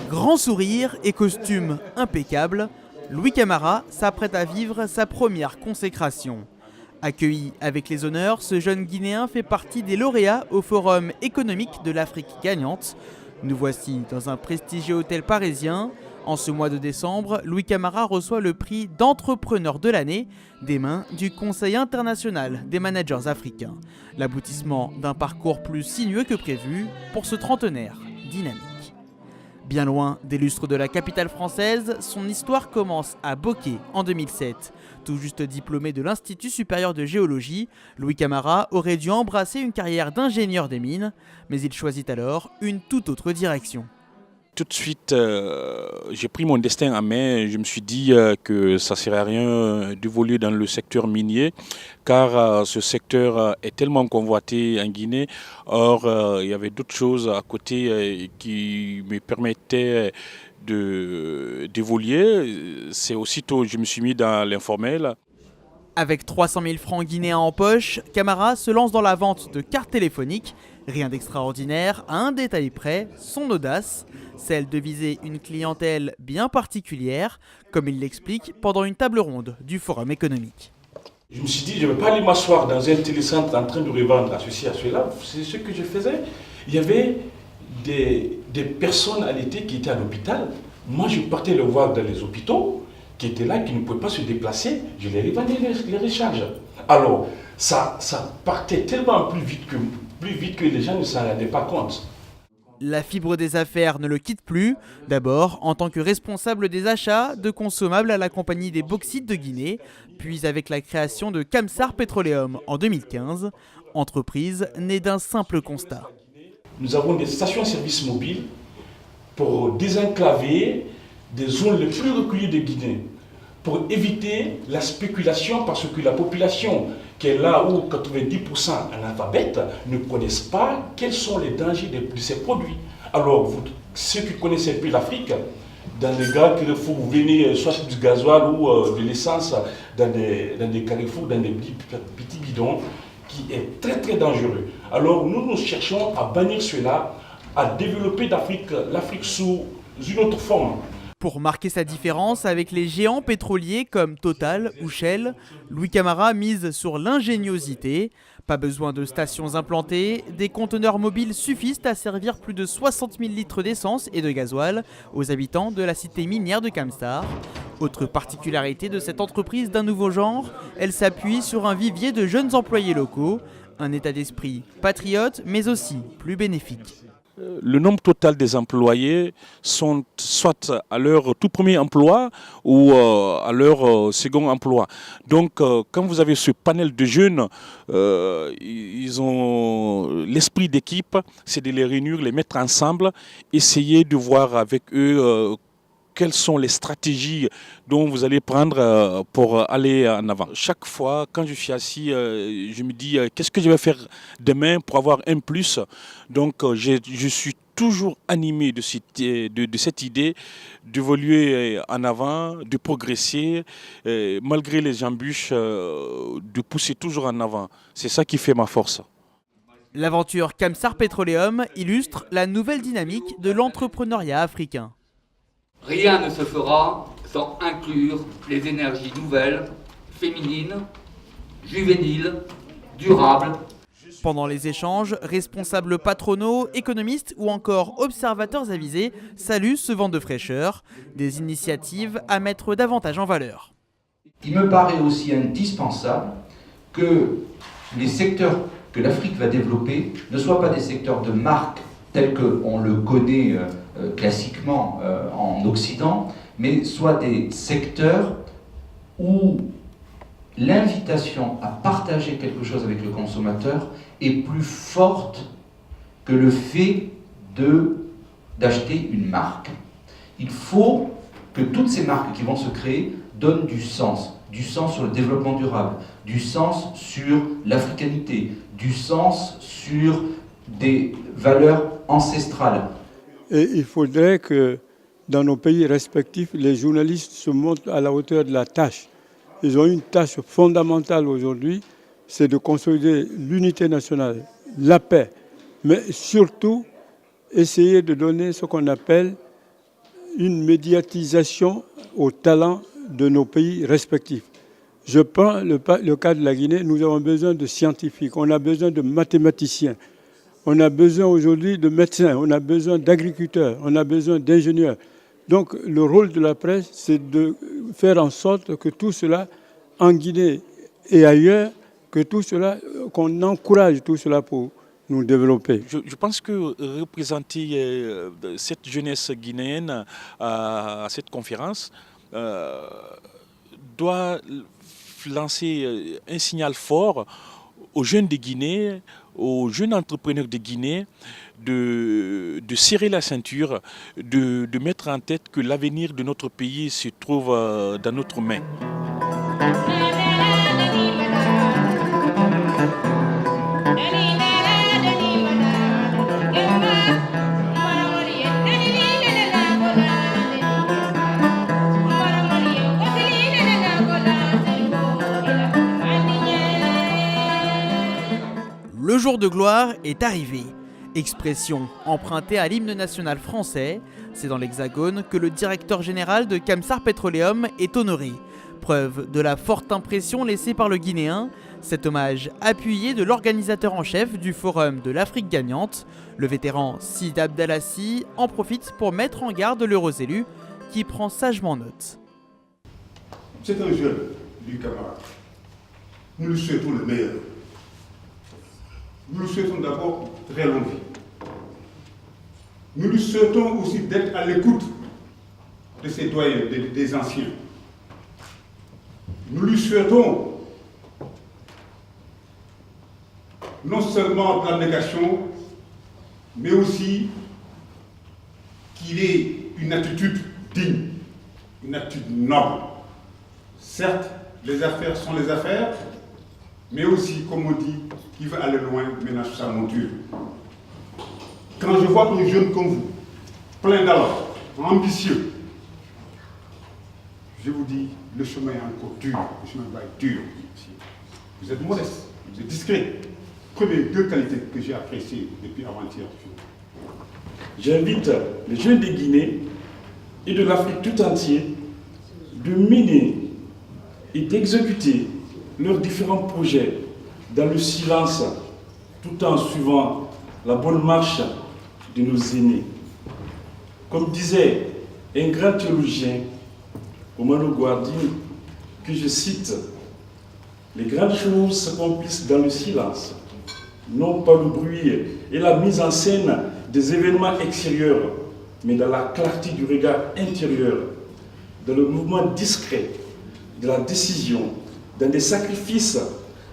Grand sourire et costume impeccable, Louis Camara s'apprête à vivre sa première consécration. Accueilli avec les honneurs, ce jeune Guinéen fait partie des lauréats au Forum économique de l'Afrique gagnante. Nous voici dans un prestigieux hôtel parisien. En ce mois de décembre, Louis Camara reçoit le prix d'entrepreneur de l'année des mains du Conseil international des managers africains. L'aboutissement d'un parcours plus sinueux que prévu pour ce trentenaire dynamique. Bien loin des lustres de la capitale française, son histoire commence à Bokeh en 2007. Tout juste diplômé de l'Institut supérieur de géologie, Louis Camara aurait dû embrasser une carrière d'ingénieur des mines, mais il choisit alors une toute autre direction. Tout de suite, j'ai pris mon destin en main. Je me suis dit que ça ne serait à rien d'évoluer dans le secteur minier, car ce secteur est tellement convoité en Guinée. Or, il y avait d'autres choses à côté qui me permettaient d'évoluer. C'est aussitôt je me suis mis dans l'informel. Avec 300 000 francs guinéens en poche, Camara se lance dans la vente de cartes téléphoniques. Rien d'extraordinaire, à un détail près, son audace, celle de viser une clientèle bien particulière, comme il l'explique pendant une table ronde du Forum économique. Je me suis dit, je ne vais pas aller m'asseoir dans un télécentre en train de revendre à ceci, à cela. C'est ce que je faisais. Il y avait des personnes à l'été qui étaient à l'hôpital. Moi, je partais les voir dans les hôpitaux, qui étaient là, qui ne pouvaient pas se déplacer. Je les revendais les recharges. Alors, ça partait tellement plus vite que les gens ne s'en rendaient pas compte. La fibre des affaires ne le quitte plus, d'abord en tant que responsable des achats de consommables à la Compagnie des Bauxites de Guinée, puis avec la création de Camsar Petroleum en 2015, entreprise née d'un simple constat. Nous avons des stations-service mobiles pour désenclaver des zones les plus reculées de Guinée, pour éviter la spéculation, parce que la population qui est là où 90% analphabètes ne connaissent pas quels sont les dangers de ces produits. Alors, ceux qui connaissent un peu l'Afrique, dans les gars carrefours, vous venez soit du gasoil ou de l'essence dans des carrefours, dans des petits bidons, qui est très très dangereux. Alors, nous cherchons à bannir cela, à développer l'Afrique sous une autre forme. Pour marquer sa différence avec les géants pétroliers comme Total ou Shell, Louis Camara mise sur l'ingéniosité. Pas besoin de stations implantées, des conteneurs mobiles suffisent à servir plus de 60 000 litres d'essence et de gasoil aux habitants de la cité minière de Camsar. Autre particularité de cette entreprise d'un nouveau genre, elle s'appuie sur un vivier de jeunes employés locaux, un état d'esprit patriote mais aussi plus bénéfique. Le nombre total des employés sont soit à leur tout premier emploi ou à leur second emploi. Donc quand vous avez ce panel de jeunes, ils ont l'esprit d'équipe, c'est de les réunir, les mettre ensemble, essayer de voir avec eux quelles sont les stratégies dont vous allez prendre pour aller en avant. Chaque fois, quand je suis assis, je me dis qu'est-ce que je vais faire demain pour avoir un plus. Donc, je suis toujours animé de cette idée d'évoluer en avant, de progresser, malgré les embûches, de pousser toujours en avant. C'est ça qui fait ma force. L'aventure Camsar Petroleum illustre la nouvelle dynamique de l'entrepreneuriat africain. Rien ne se fera sans inclure les énergies nouvelles, féminines, juvéniles, durables. Pendant les échanges, responsables patronaux, économistes ou encore observateurs avisés saluent ce vent de fraîcheur, des initiatives à mettre davantage en valeur. Il me paraît aussi indispensable que les secteurs que l'Afrique va développer ne soient pas des secteurs de marque tels qu'on le connaît classiquement en Occident, mais soient des secteurs où l'invitation à partager quelque chose avec le consommateur est plus forte que le fait d'acheter une marque. Il faut que toutes ces marques qui vont se créer donnent du sens sur le développement durable, du sens sur l'africanité, du sens sur des valeurs ancestrales. Et il faudrait que dans nos pays respectifs, les journalistes se montrent à la hauteur de la tâche. Ils ont une tâche fondamentale aujourd'hui, c'est de consolider l'unité nationale, la paix, mais surtout essayer de donner ce qu'on appelle une médiatisation au talent de nos pays respectifs. Je prends le cas de la Guinée, nous avons besoin de scientifiques, on a besoin de mathématiciens, on a besoin aujourd'hui de médecins, on a besoin d'agriculteurs, on a besoin d'ingénieurs. Donc le rôle de la presse, c'est de faire en sorte que tout cela, en Guinée et ailleurs, que tout cela, qu'on encourage tout cela pour nous développer. Je pense que représenter cette jeunesse guinéenne à cette conférence doit lancer un signal fort aux jeunes de Guinée, aux jeunes entrepreneurs de Guinée, de serrer la ceinture, de mettre en tête que l'avenir de notre pays se trouve dans notre main. Le jour de gloire est arrivé. Expression empruntée à l'hymne national français, c'est dans l'Hexagone que le directeur général de Camsar Petroleum est honoré. Preuve de la forte impression laissée par le Guinéen, cet hommage appuyé de l'organisateur en chef du Forum de l'Afrique gagnante, le vétéran Sid Abdalassi en profite pour mettre en garde l'heureux élu qui prend sagement note. C'est un jeune du camarade. Nous lui souhaitons le meilleur. Nous lui souhaitons d'abord très longue vie. Nous lui souhaitons aussi d'être à l'écoute de ses doyens, des anciens. Nous lui souhaitons non seulement de l'abnégation, mais aussi qu'il ait une attitude digne, une attitude noble. Certes, les affaires sont les affaires, mais aussi, comme on dit, qui veut aller loin ménage sa monture. Quand je vois un jeune comme vous, plein d'alors, ambitieux, je vous dis, le chemin est encore dur, le chemin va être dur. Vous êtes modeste, vous êtes discret. Prenez deux qualités que j'ai appréciées depuis avant-hier. J'invite les jeunes de Guinée et de l'Afrique tout entière de mener et d'exécuter leurs différents projets dans le silence, tout en suivant la bonne marche de nos aînés. Comme disait un grand théologien, Omaro Guardi, que je cite, « Les grandes choses s'accomplissent dans le silence, non pas le bruit et la mise en scène des événements extérieurs, mais dans la clarté du regard intérieur, dans le mouvement discret de la décision, dans des sacrifices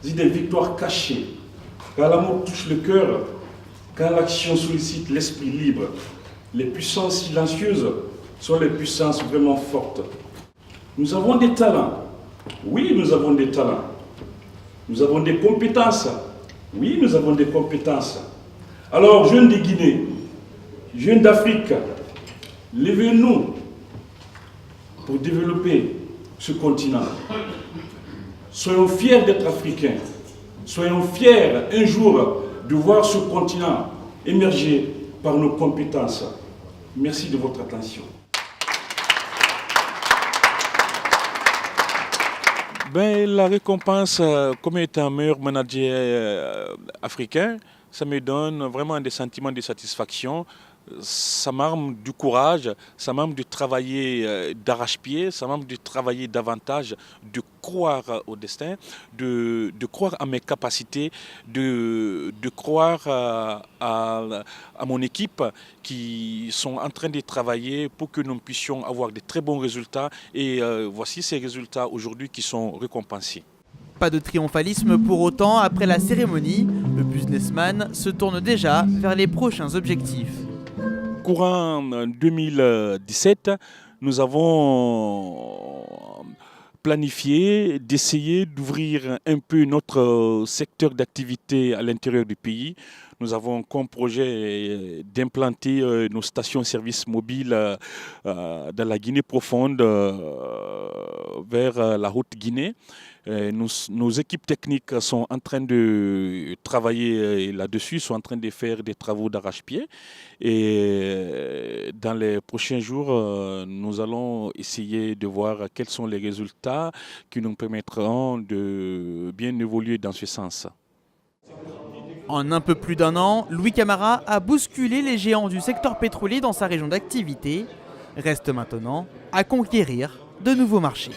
et des victoires cachées, quand l'amour touche le cœur, quand l'action sollicite l'esprit libre. Les puissances silencieuses sont les puissances vraiment fortes. Nous avons des talents. Oui, nous avons des talents. Nous avons des compétences. Oui, nous avons des compétences. Alors, jeunes de Guinée, jeunes d'Afrique, levez-nous pour développer ce continent. Soyons fiers d'être africains. Soyons fiers un jour de voir ce continent émerger par nos compétences. Merci de votre attention. La récompense comme étant meilleur manager africain, ça me donne vraiment des sentiments de satisfaction. Ça m'arme du courage, ça m'arme de travailler d'arrache-pied, ça m'arme de travailler davantage, de croire au destin, de croire à mes capacités, de croire à mon équipe qui sont en train de travailler pour que nous puissions avoir de très bons résultats. Et voici ces résultats aujourd'hui qui sont récompensés. Pas de triomphalisme pour autant après la cérémonie, le businessman se tourne déjà vers les prochains objectifs. Courant 2017, nous avons planifié d'essayer d'ouvrir un peu notre secteur d'activité à l'intérieur du pays. nous avons comme projet d'implanter nos stations-service mobiles dans la Guinée profonde vers la Haute-Guinée. Nos équipes techniques sont en train de travailler là-dessus, sont en train de faire des travaux d'arrache-pied. Et dans les prochains jours, nous allons essayer de voir quels sont les résultats qui nous permettront de bien évoluer dans ce sens. En un peu plus d'1 an, Louis Camara a bousculé les géants du secteur pétrolier dans sa région d'activité. Reste maintenant à conquérir de nouveaux marchés.